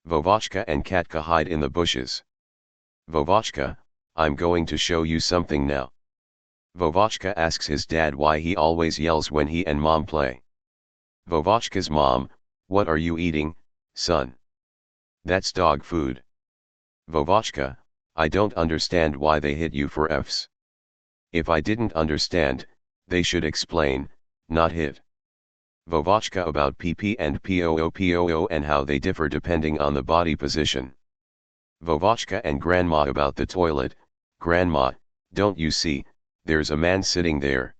Vovachka and Katka hide in the bushes. Vovachka, I'm going to show you something now. Vovachka asks his dad why he always yells when he and mom play. Vovachka's mom, what are you eating, son? That's dog food. Vovachka, I don't understand why they hit you for Fs. If I didn't understand, they should explain, not hit. Vovachka about PP and POO and how they differ depending on the body position. Vovachka and Grandma about the toilet. Grandma, don't you see, there's a man sitting there.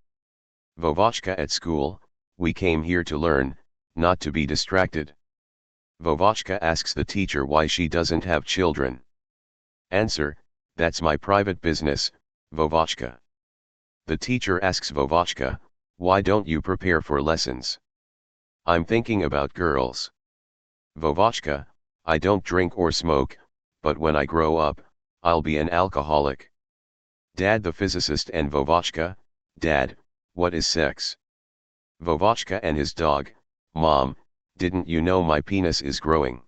Vovachka at school, we came here to learn, not to be distracted. Vovachka asks the teacher why she doesn't have children. Answer, that's my private business, Vovachka. The teacher asks Vovachka, why don't you prepare for lessons? I'm thinking about girls. Vovachka, I don't drink or smoke, but when I grow up, I'll be an alcoholic. Dad the physicist and Vovachka, Dad, what is sex? Vovachka and his dog, Mom, didn't you know my penis is growing?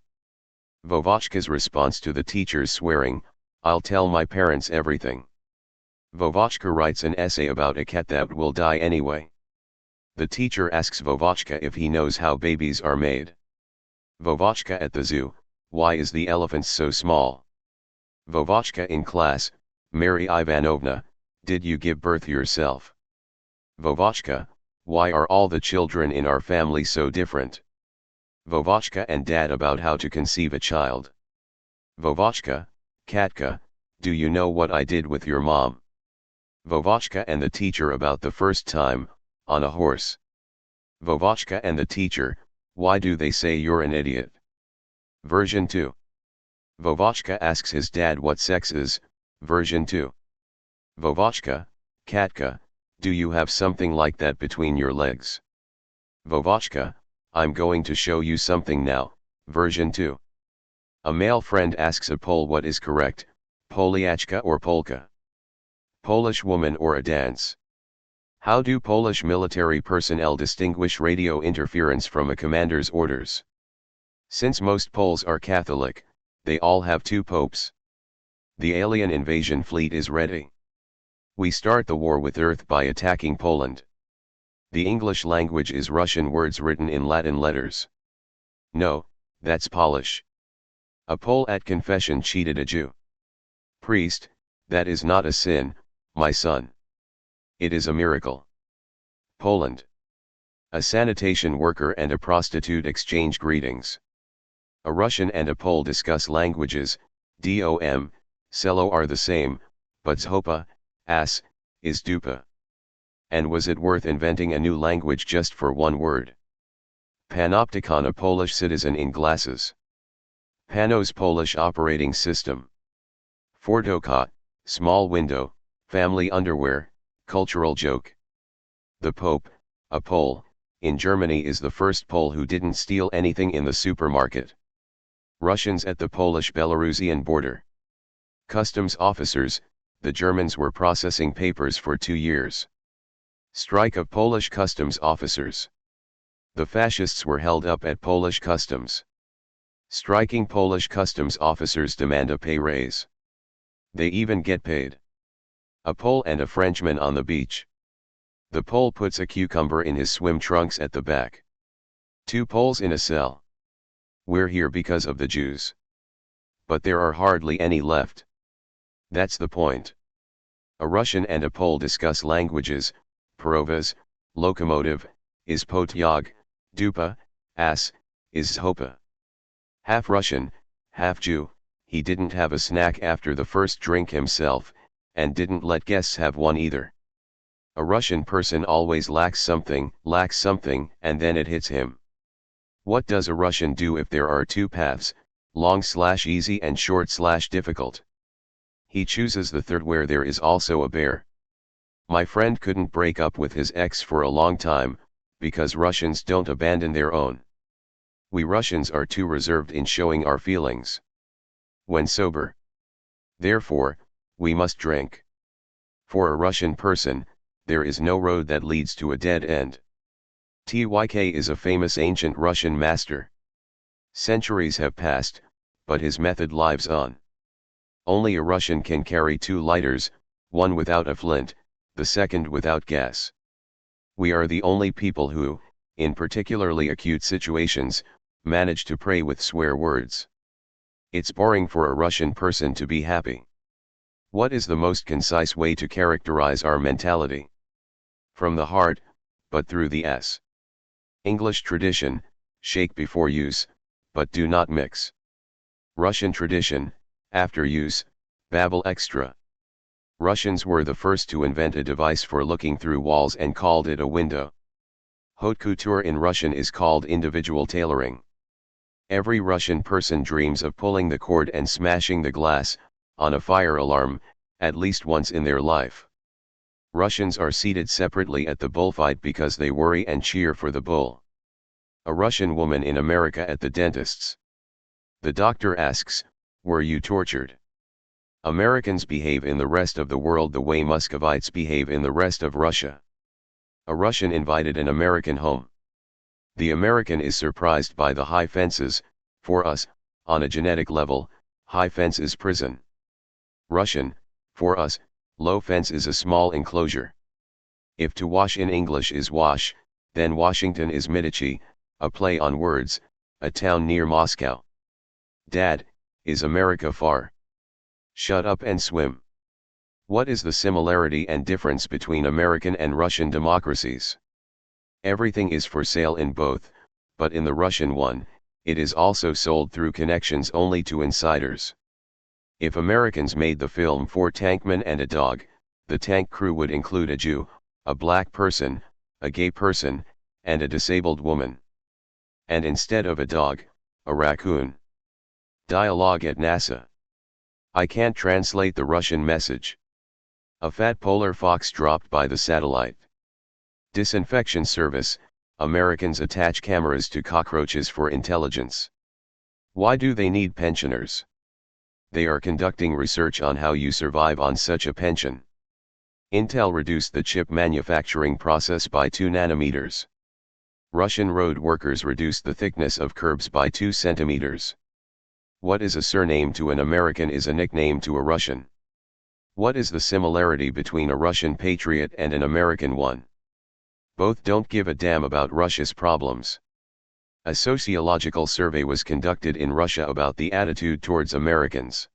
Vovachka's response to the teacher's swearing, I'll tell my parents everything. Vovachka writes an essay about a cat that will die anyway. The teacher asks Vovachka if he knows how babies are made. Vovachka at the zoo, why is the elephant so small? Vovachka in class, Mary Ivanovna, did you give birth yourself? Vovachka, why are all the children in our family so different? Vovachka and Dad about how to conceive a child. Vovachka, Katka, do you know what I did with your mom? Vovachka and the teacher about the first time, on a horse. Vovachka and the teacher, why do they say you're an idiot? Version 2. Vovachka asks his dad what sex is, version 2. Vovachka, Katka, do you have something like that between your legs? Vovachka, I'm going to show you something now, version 2. A male friend asks a Pole what is correct, Poliachka or polka? Polish woman or a dance? How do Polish military personnel distinguish radio interference from a commander's orders? Since most Poles are Catholic, they all have two popes. The alien invasion fleet is ready. We start the war with Earth by attacking Poland. The English language is Russian words written in Latin letters. No, that's Polish. A Pole at confession cheated a Jew. Priest, that is not a sin, my son. It is a miracle. Poland. A sanitation worker and a prostitute exchange greetings. A Russian and a Pole discuss languages. Dom, Selo are the same, but zhopa, ass, is dupa. And was it worth inventing a new language just for one word? Panopticon, a Polish citizen in glasses. Panos, Polish operating system. Fordokot, small window, family underwear, cultural joke. The Pope, a Pole, in Germany is the first Pole who didn't steal anything in the supermarket. Russians at the Polish-Belarusian border. Customs officers, the Germans were processing papers for 2 years. Strike of Polish customs officers. The fascists were held up at Polish customs. Striking Polish customs officers demand a pay raise. They even get paid. A Pole and a Frenchman on the beach. The Pole puts a cucumber in his swim trunks at the back. 2 Poles in a cell. We're here because of the Jews. But there are hardly any left. That's the point. A Russian and a Pole discuss languages. Parovas, locomotive, is potyag, dupa, ass, is zhopa. Half Russian, half Jew, he didn't have a snack after the first drink himself, and didn't let guests have one either. A Russian person always lacks something, and then it hits him. What does a Russian do if there are 2 paths, long/easy and short/difficult? He chooses the third where there is also a bear. My friend couldn't break up with his ex for a long time, because Russians don't abandon their own. We Russians are too reserved in showing our feelings when sober. Therefore, we must drink. For a Russian person, there is no road that leads to a dead end. Tyk is a famous ancient Russian master. Centuries have passed, but his method lives on. Only a Russian can carry 2 lighters, one without a flint, the second without gas. We are the only people who, in particularly acute situations, manage to pray with swear words. It's boring for a Russian person to be happy. What is the most concise way to characterize our mentality? From the heart, but through the S. English tradition, shake before use, but do not mix. Russian tradition, after use, babble extra. Russians were the first to invent a device for looking through walls and called it a window. Haute couture in Russian is called individual tailoring. Every Russian person dreams of pulling the cord and smashing the glass, on a fire alarm, at least once in their life. Russians are seated separately at the bullfight because they worry and cheer for the bull. A Russian woman in America at the dentist's. The doctor asks, "Were you tortured?" Americans behave in the rest of the world the way Muscovites behave in the rest of Russia. A Russian invited an American home. The American is surprised by the high fences. For us, on a genetic level, high fence is prison. Russian, for us, low fence is a small enclosure. If to wash in English is wash, then Washington is Medici, a play on words, a town near Moscow. Dad, is America far? Shut up and swim. What is the similarity and difference between American and Russian democracies? Everything is for sale in both, but in the Russian one, it is also sold through connections only to insiders. If Americans made the film 4 tankmen and a dog, the tank crew would include a Jew, a black person, a gay person, and a disabled woman. And instead of a dog, a raccoon. Dialogue at NASA. I can't translate the Russian message. A fat polar fox dropped by the satellite. Disinfection service, Americans attach cameras to cockroaches for intelligence. Why do they need pensioners? They are conducting research on how you survive on such a pension. Intel reduced the chip manufacturing process by 2 nanometers. Russian road workers reduced the thickness of curbs by 2 centimeters. What is a surname to an American is a nickname to a Russian. What is the similarity between a Russian patriot and an American one? Both don't give a damn about Russia's problems. A sociological survey was conducted in Russia about the attitude towards Americans.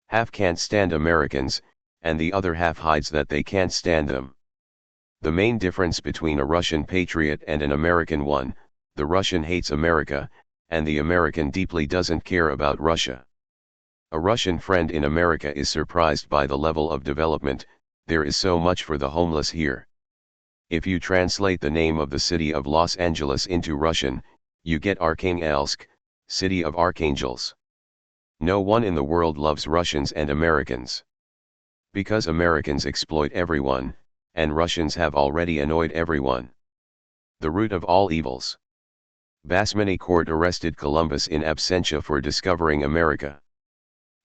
Half can't stand Americans, and the other half hides that they can't stand them. The main difference between a Russian patriot and an American one, the Russian hates America, and the American deeply doesn't care about Russia. A Russian friend in America is surprised by the level of development. There is so much for the homeless here. If you translate the name of the city of Los Angeles into Russian, you get Arkhangelsk, city of archangels. No one in the world loves Russians and Americans. Because Americans exploit everyone, and Russians have already annoyed everyone. The root of all evils. Basmany court arrested Columbus in absentia for discovering America.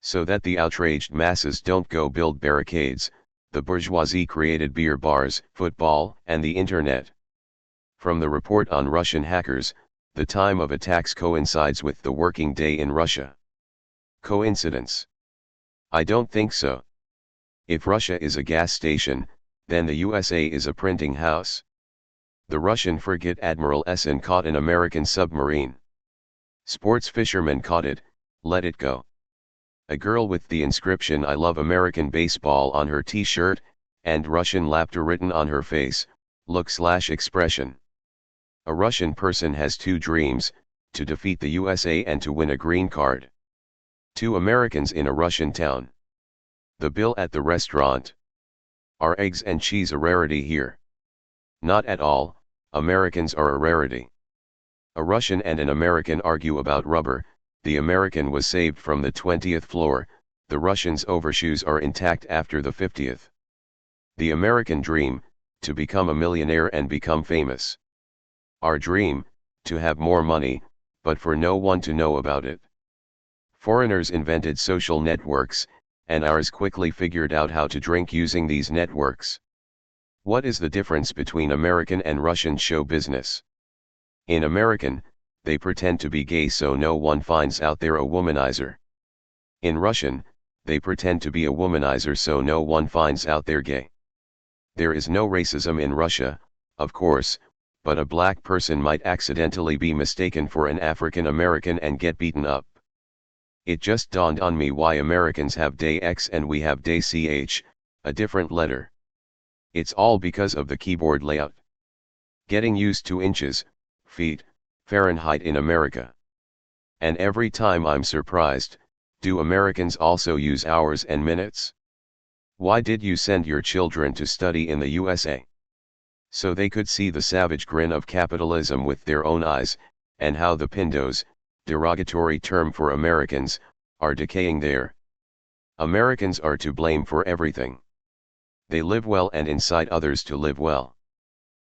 So that the outraged masses don't go build barricades, the bourgeoisie created beer bars, football, and the internet. From the report on Russian hackers, the time of attacks coincides with the working day in Russia. Coincidence? I don't think so. If Russia is a gas station, then the USA is a printing house. The Russian frigate Admiral Essen caught an American submarine. Sports fishermen caught it, let it go. A girl with the inscription "I love American baseball" on her t-shirt, and Russian laughter written on her face, look/expression. A Russian person has 2 dreams, to defeat the USA and to win a green card. 2 Americans in a Russian town. The bill at the restaurant. Are eggs and cheese a rarity here? Not at all, Americans are a rarity. A Russian and an American argue about rubber. The American was saved from the 20th floor, the Russian's overshoes are intact after the 50th. The American dream, to become a millionaire and become famous. Our dream, to have more money, but for no one to know about it. Foreigners invented social networks, and ours quickly figured out how to drink using these networks. What is the difference between American and Russian show business? In American, they pretend to be gay so no one finds out they're a womanizer. In Russian, they pretend to be a womanizer so no one finds out they're gay. There is no racism in Russia, of course, but a black person might accidentally be mistaken for an African American and get beaten up. It just dawned on me why Americans have day X and we have day CH, a different letter. It's all because of the keyboard layout. Getting used to inches, feet, Fahrenheit in America. And every time I'm surprised, do Americans also use hours and minutes? Why did you send your children to study in the USA? So they could see the savage grin of capitalism with their own eyes, and how the pindos, derogatory term for Americans, are decaying there. Americans are to blame for everything. They live well and incite others to live well.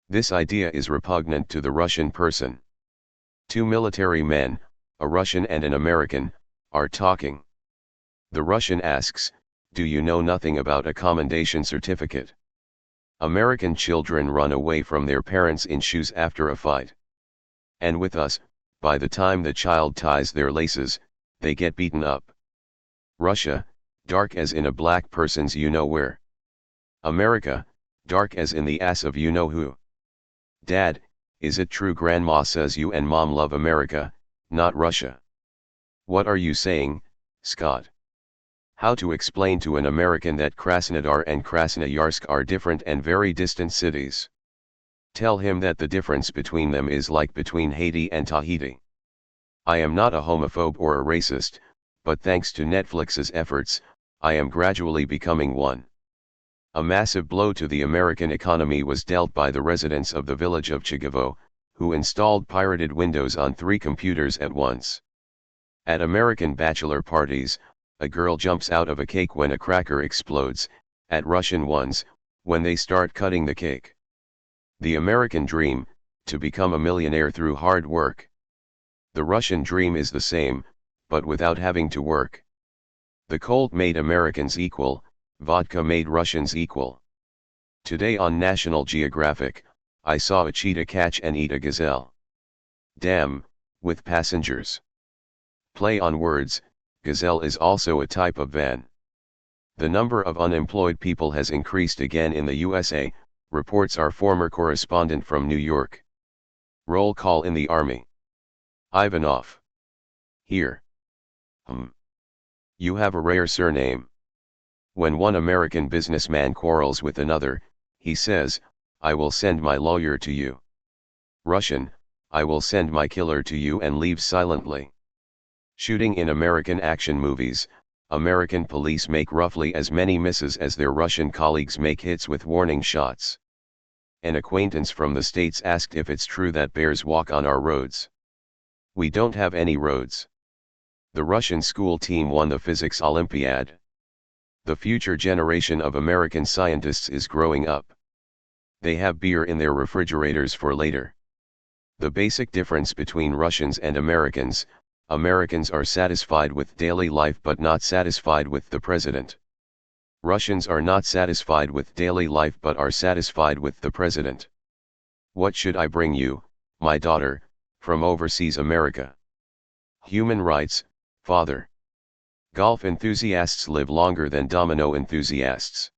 This idea is repugnant to the Russian person. Two military men, a Russian and an American, are talking. The Russian asks, "Do you know nothing about a commendation certificate?" American children run away from their parents in shoes after a fight. And with us, by the time the child ties their laces, they get beaten up. Russia, dark as in a black person's you-know-where. America, dark as in the ass of you-know-who. Dad, is it true Grandma says you and Mom love America, not Russia? What are you saying, Scott? How to explain to an American that Krasnodar and Krasnoyarsk are different and very distant cities? Tell him that the difference between them is like between Haiti and Tahiti. I am not a homophobe or a racist, but thanks to Netflix's efforts, I am gradually becoming one. A massive blow to the American economy was dealt by the residents of the village of Chigovo, who installed pirated Windows on 3 computers at once. At American bachelor parties, a girl jumps out of a cake when a cracker explodes, at Russian ones, when they start cutting the cake. The American dream, to become a millionaire through hard work. The Russian dream is the same, but without having to work. The Colt made Americans equal, vodka made Russians equal. Today on National Geographic, I saw a cheetah catch and eat a gazelle. Damn, with passengers. Play on words, gazelle is also a type of van. The number of unemployed people has increased again in the USA, reports our former correspondent from New York. Roll call in the Army. Ivanov. Here. You have a rare surname. When one American businessman quarrels with another, he says, "I will send my lawyer to you." Russian, "I will send my killer to you," and leaves silently. Shooting in American action movies, American police make roughly as many misses as their Russian colleagues make hits with warning shots. An acquaintance from the States asked if it's true that bears walk on our roads. We don't have any roads. The Russian school team won the physics Olympiad. The future generation of American scientists is growing up. They have beer in their refrigerators for later. The basic difference between Russians and Americans: Americans are satisfied with daily life but not satisfied with the president. Russians are not satisfied with daily life but are satisfied with the president. What should I bring you, my daughter, from overseas America? Human rights, father. Golf enthusiasts live longer than domino enthusiasts.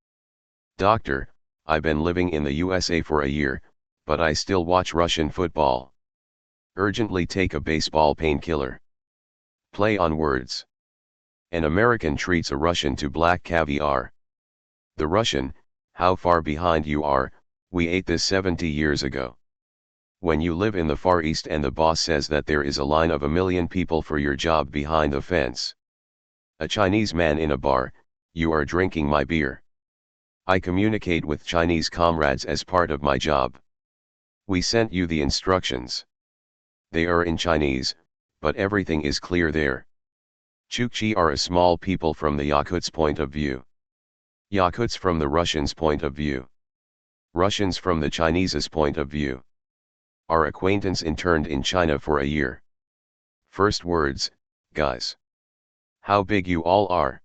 Doctor, I've been living in the USA for a year, but I still watch Russian football. Urgently take a baseball painkiller. Play on words. An American treats a Russian to black caviar. The Russian, "How far behind you are, we ate this 70 years ago." When you live in the Far East and the boss says that there is a line of 1 million people for your job behind the fence. A Chinese man in a bar, "You are drinking my beer." I communicate with Chinese comrades as part of my job. We sent you the instructions. They are in Chinese, but everything is clear there. Chukchi are a small people from the Yakuts' point of view. Yakuts from the Russians' point of view. Russians from the Chinese's point of view. Our acquaintance interned in China for a year. First words, "Guys. How big you all are."